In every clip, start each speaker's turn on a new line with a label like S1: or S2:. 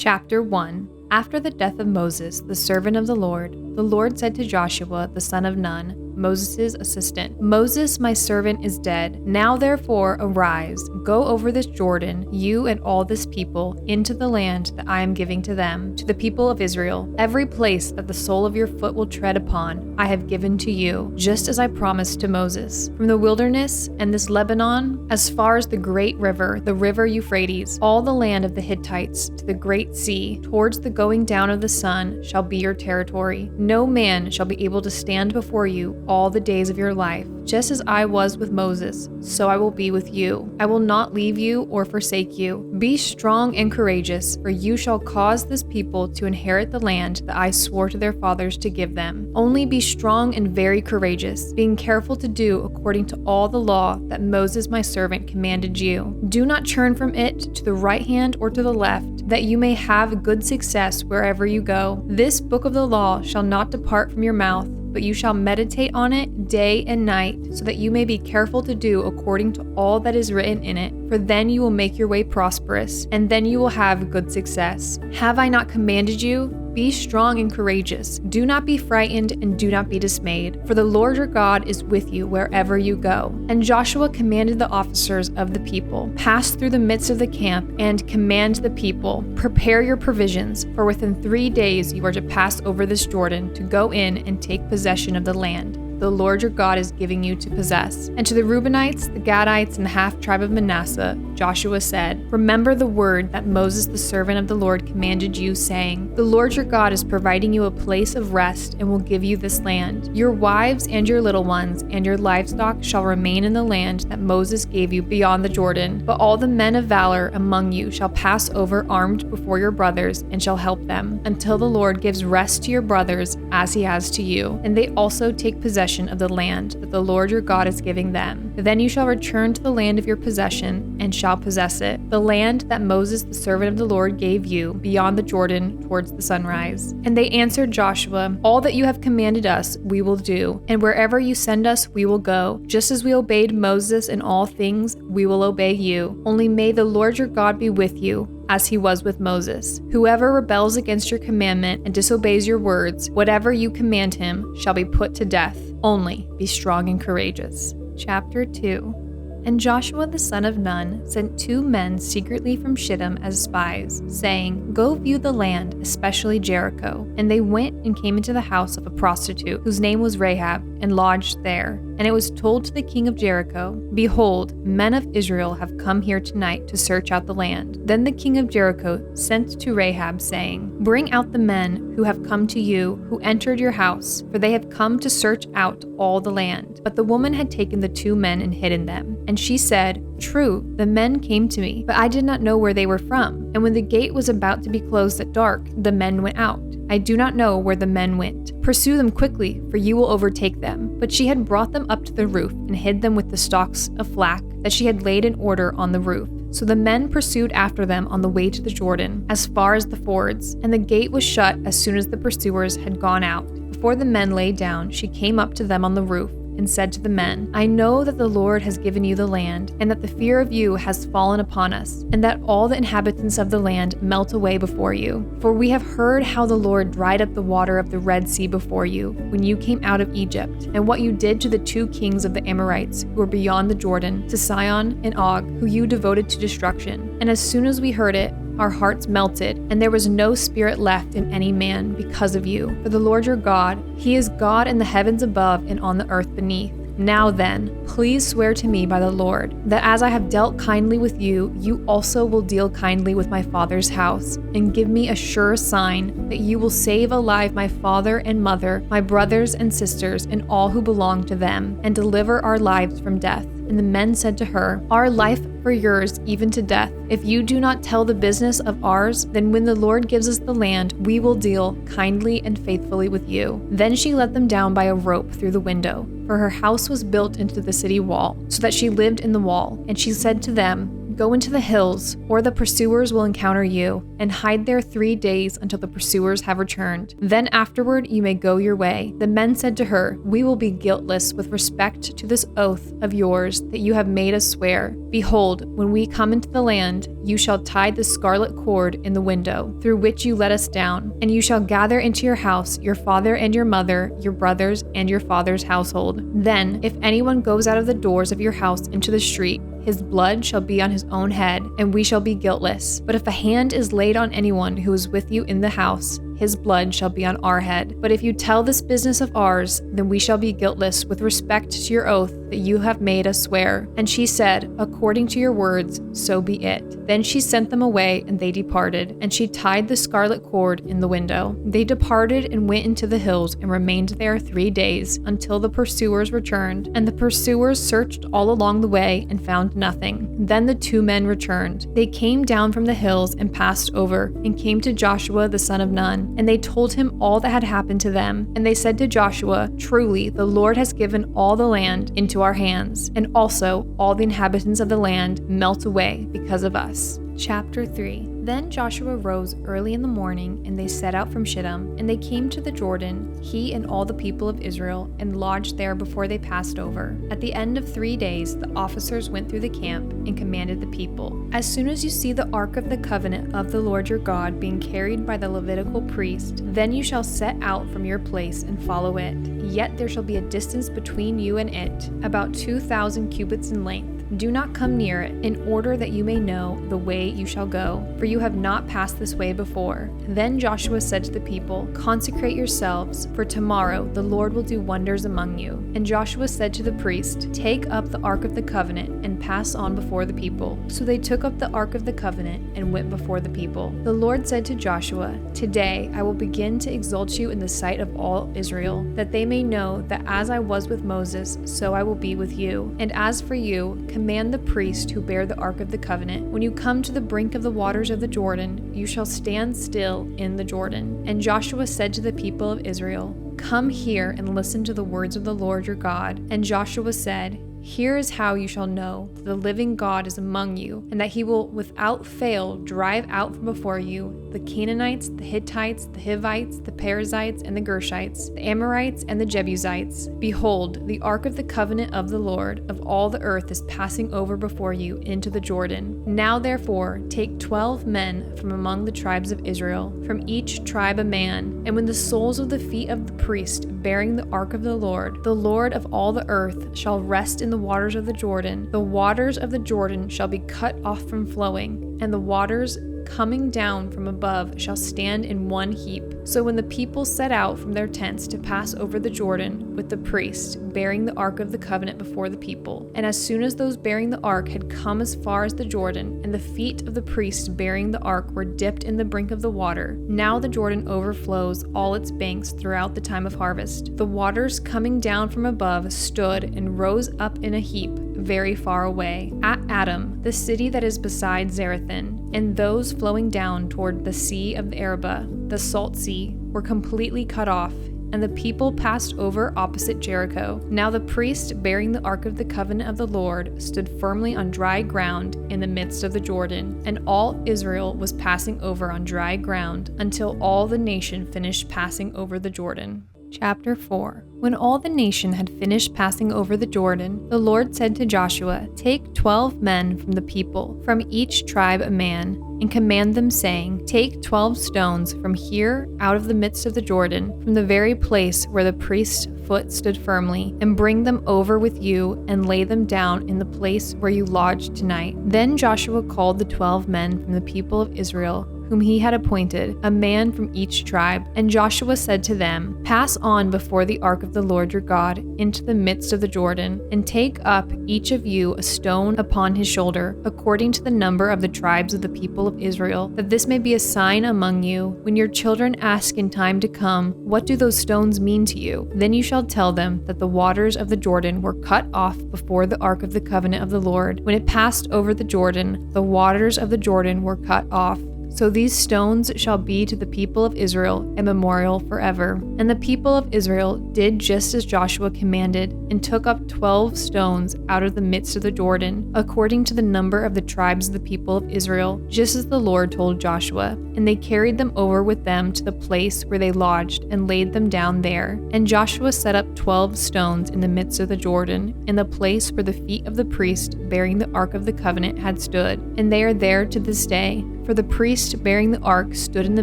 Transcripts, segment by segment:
S1: Chapter 1. After the death of Moses, the servant of the Lord said to Joshua, the son of Nun, Moses' assistant, Moses, my servant, is dead. Now therefore arise, go over this Jordan, you and all this people, into the land that I am giving to them, to the people of Israel. Every place that the sole of your foot will tread upon, I have given to you, just as I promised to Moses. From the wilderness and this Lebanon, as far as the great river, the river Euphrates, all the land of the Hittites, to the great sea, towards the going down of the sun, shall be your territory. No man shall be able to stand before you all the days of your life. Just as I was with Moses, so I will be with you. I will not leave you or forsake you. Be strong and courageous, for you shall cause this people to inherit the land that I swore to their fathers to give them. Only be strong and very courageous, being careful to do according to all the law that Moses my servant commanded you. Do not turn from it to the right hand or to the left, that you may have good success wherever you go. This book of the law shall not depart from your mouth, but you shall meditate on it day and night, so that you may be careful to do according to all that is written in it. For then you will make your way prosperous, and then you will have good success. Have I not commanded you? Be strong and courageous. Do not be frightened and do not be dismayed, for the Lord your God is with you wherever you go. And Joshua commanded the officers of the people, pass through the midst of the camp and command the people, prepare your provisions, for within 3 days you are to pass over this Jordan to go in and take possession of the land the Lord your God is giving you to possess. And to the Reubenites, the Gadites, and the half-tribe of Manasseh, Joshua said, Remember the word that Moses the servant of the Lord commanded you, saying, The Lord your God is providing you a place of rest and will give you this land. Your wives and your little ones and your livestock shall remain in the land that Moses gave you beyond the Jordan. But all the men of valor among you shall pass over armed before your brothers and shall help them, until the Lord gives rest to your brothers as he has to you. And they also take possession of the land that the Lord your God is giving them. Then you shall return to the land of your possession and shall possess it, the land that Moses the servant of the Lord gave you beyond the Jordan towards the sunrise. And they answered Joshua, All that you have commanded us we will do, and wherever you send us we will go. Just as we obeyed Moses in all things, we will obey you. Only may the Lord your God be with you, as he was with Moses. Whoever rebels against your commandment and disobeys your words, whatever you command him, shall be put to death. Only be strong and courageous. Chapter 2. And Joshua the son of Nun sent 2 men secretly from Shittim as spies, saying, Go view the land, especially Jericho. And they went and came into the house of a prostitute, whose name was Rahab, and lodged there. And it was told to the king of Jericho, Behold, men of Israel have come here tonight to search out the land. Then the king of Jericho sent to Rahab, saying, Bring out the men who have come to you, who entered your house, for they have come to search out all the land. But the woman had taken the 2 men and hidden them. And she said, True, the men came to me, but I did not know where they were from. And when the gate was about to be closed at dark, the men went out. I do not know where the men went. Pursue them quickly, for you will overtake them. But she had brought them up to the roof and hid them with the stalks of flax that she had laid in order on the roof. So the men pursued after them on the way to the Jordan, as far as the fords, and the gate was shut as soon as the pursuers had gone out. Before the men lay down, she came up to them on the roof, and said to the men, I know that the Lord has given you the land, and that the fear of you has fallen upon us, and that all the inhabitants of the land melt away before you. For we have heard how the Lord dried up the water of the Red Sea before you, when you came out of Egypt, and what you did to the 2 kings of the Amorites, who were beyond the Jordan, to Sihon and Og, who you devoted to destruction. And as soon as we heard it, our hearts melted, and there was no spirit left in any man because of you. For the Lord your God, he is God in the heavens above and on the earth beneath. Now then, please swear to me by the Lord, that as I have dealt kindly with you, you also will deal kindly with my father's house, and give me a sure sign that you will save alive my father and mother, my brothers and sisters, and all who belong to them, and deliver our lives from death. And the men said to her, Our life for yours, even to death. If you do not tell the business of ours, then when the Lord gives us the land, we will deal kindly and faithfully with you. Then she let them down by a rope through the window, for her house was built into the city wall, so that she lived in the wall. And she said to them, "Go into the hills, or the pursuers will encounter you, and hide there 3 days until the pursuers have returned. Then afterward you may go your way." The men said to her, "We will be guiltless with respect to this oath of yours that you have made us swear. Behold, when we come into the land, you shall tie the scarlet cord in the window through which you let us down, and you shall gather into your house your father and your mother, your brothers and your father's household. Then, if anyone goes out of the doors of your house into the street, his blood shall be on his own head, and we shall be guiltless. But if a hand is laid on anyone who is with you in the house, his blood shall be on our head. But if you tell this business of ours, then we shall be guiltless with respect to your oath that you have made us swear." And she said, "According to your words, so be it." Then she sent them away, and they departed, and she tied the scarlet cord in the window. They departed and went into the hills and remained there 3 days, until the pursuers returned. And the pursuers searched all along the way and found nothing. Then the 2 men returned. They came down from the hills and passed over, and came to Joshua the son of Nun. And they told him all that had happened to them. And they said to Joshua, "Truly, the Lord has given all the land into our hands, and also all the inhabitants of the land melt away because of us." Chapter 3. Then Joshua rose early in the morning, and they set out from Shittim, and they came to the Jordan, he and all the people of Israel, and lodged there before they passed over. At the end of 3 days, the officers went through the camp and commanded the people, "As soon as you see the ark of the covenant of the Lord your God being carried by the Levitical priest, then you shall set out from your place and follow it. Yet there shall be a distance between you and it, about 2,000 cubits in length. Do not come near it, in order that you may know the way you shall go, for you have not passed this way before." Then Joshua said to the people, "Consecrate yourselves, for tomorrow the Lord will do wonders among you." And Joshua said to the priest, "Take up the ark of the covenant and pass on before the people." So they took up the ark of the covenant and went before the people. The Lord said to Joshua, "Today I will begin to exalt you in the sight of all Israel, that they may know that as I was with Moses, so I will be with you. And as for you, command the priests who bear the ark of the covenant, when you come to the brink of the waters of the Jordan, you shall stand still in the Jordan." And Joshua said to the people of Israel, "Come here and listen to the words of the Lord your God." And Joshua said, "Here is how you shall know that the living God is among you, and that he will without fail drive out from before you the Canaanites, the Hittites, the Hivites, the Perizzites, and the Gershites, the Amorites, and the Jebusites. Behold, the ark of the covenant of the Lord of all the earth is passing over before you into the Jordan. Now therefore take 12 men from among the tribes of Israel, from each tribe a man, and when the soles of the feet of the priest bearing the ark of the Lord of all the earth, shall rest in the waters of the waters of the Jordan shall be cut off from flowing, and the waters coming down from above shall stand in one heap. So when the people set out from their tents to pass over the Jordan with the priest bearing the ark of the covenant before the people, and as soon as those bearing the ark had come as far as the Jordan, and the feet of the priest bearing the ark were dipped in the brink of the water, now the Jordan overflows all its banks throughout the time of harvest. The waters coming down from above stood and rose up in a heap very far away, at Adam, the city that is beside Zarethan, and those flowing down toward the sea of the Arabah, the salt sea, were completely cut off, and the people passed over opposite Jericho. Now the priest bearing the ark of the covenant of the Lord stood firmly on dry ground in the midst of the Jordan, and all Israel was passing over on dry ground until all the nation finished passing over the Jordan. Chapter 4. When all the nation had finished passing over the Jordan, the Lord said to Joshua, "Take 12 men from the people, from each tribe a man, and command them, saying, Take 12 stones from here out of the midst of the Jordan, from the very place where the priest's foot stood firmly, and bring them over with you, and lay them down in the place where you lodged tonight." Then Joshua called the 12 men from the people of Israel, whom he had appointed, a man from each tribe. And Joshua said to them, "Pass on before the ark of the Lord your God into the midst of the Jordan, and take up each of you a stone upon his shoulder, according to the number of the tribes of the people of Israel, that this may be a sign among you. When your children ask in time to come, 'What do those stones mean to you?' then you shall tell them that the waters of the Jordan were cut off before the ark of the covenant of the Lord. When it passed over the Jordan, the waters of the Jordan were cut off. So these stones shall be to the people of Israel a memorial forever. And the people of Israel did just as Joshua commanded, and took up 12 stones out of the midst of the Jordan, according to the number of the tribes of the people of Israel, just as the Lord told Joshua. And they carried them over with them to the place where they lodged, and laid them down there. And Joshua set up 12 stones in the midst of the Jordan, in the place where the feet of the priest bearing the ark of the covenant had stood, and they are there to this day. For the priest bearing the ark stood in the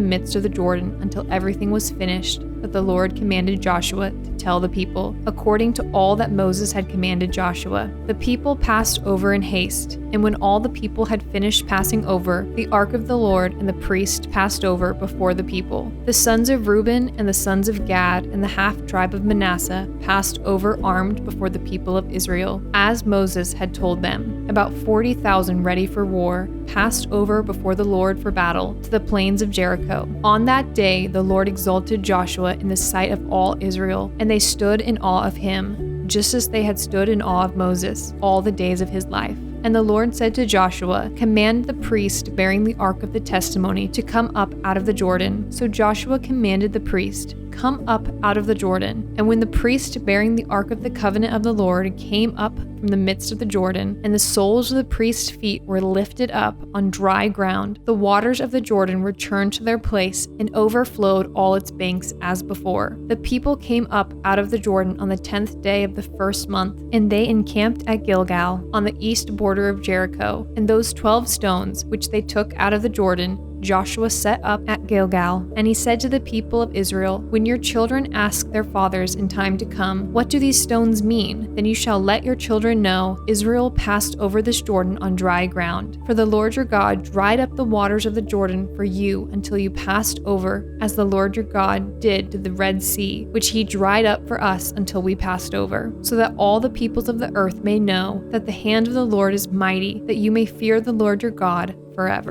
S1: midst of the Jordan until everything was finished that the Lord commanded Joshua to tell the people, according to all that Moses had commanded Joshua. The people passed over in haste, and when all the people had finished passing over, the ark of the Lord and the priest passed over before the people. The sons of Reuben and the sons of Gad and the half-tribe of Manasseh passed over armed before the people of Israel, as Moses had told them. About 40,000 ready for war passed over before the Lord for battle to the plains of Jericho. On that day the Lord exalted Joshua in the sight of all Israel, and they stood in awe of him, just as they had stood in awe of Moses all the days of his life. And the Lord said to Joshua, "Command the priest bearing the ark of the testimony to come up out of the Jordan." So Joshua commanded the priest, "Come up out of the Jordan." And when the priest bearing the ark of the covenant of the Lord came up from the midst of the Jordan, and the soles of the priest's feet were lifted up on dry ground, the waters of the Jordan returned to their place and overflowed all its banks as before. The people came up out of the Jordan on the 10th day of the first month, and they encamped at Gilgal on the east border of Jericho. And those 12 stones which they took out of the Jordan Joshua set up at Gilgal. And he said to the people of Israel, "When your children ask their fathers in time to come, 'What do these stones mean?' then you shall let your children know, Israel passed over this Jordan on dry ground. For the Lord your God dried up the waters of the Jordan for you until you passed over, as the Lord your God did to the Red Sea, which he dried up for us until we passed over, so that all the peoples of the earth may know that the hand of the Lord is mighty, that you may fear the Lord your God forever."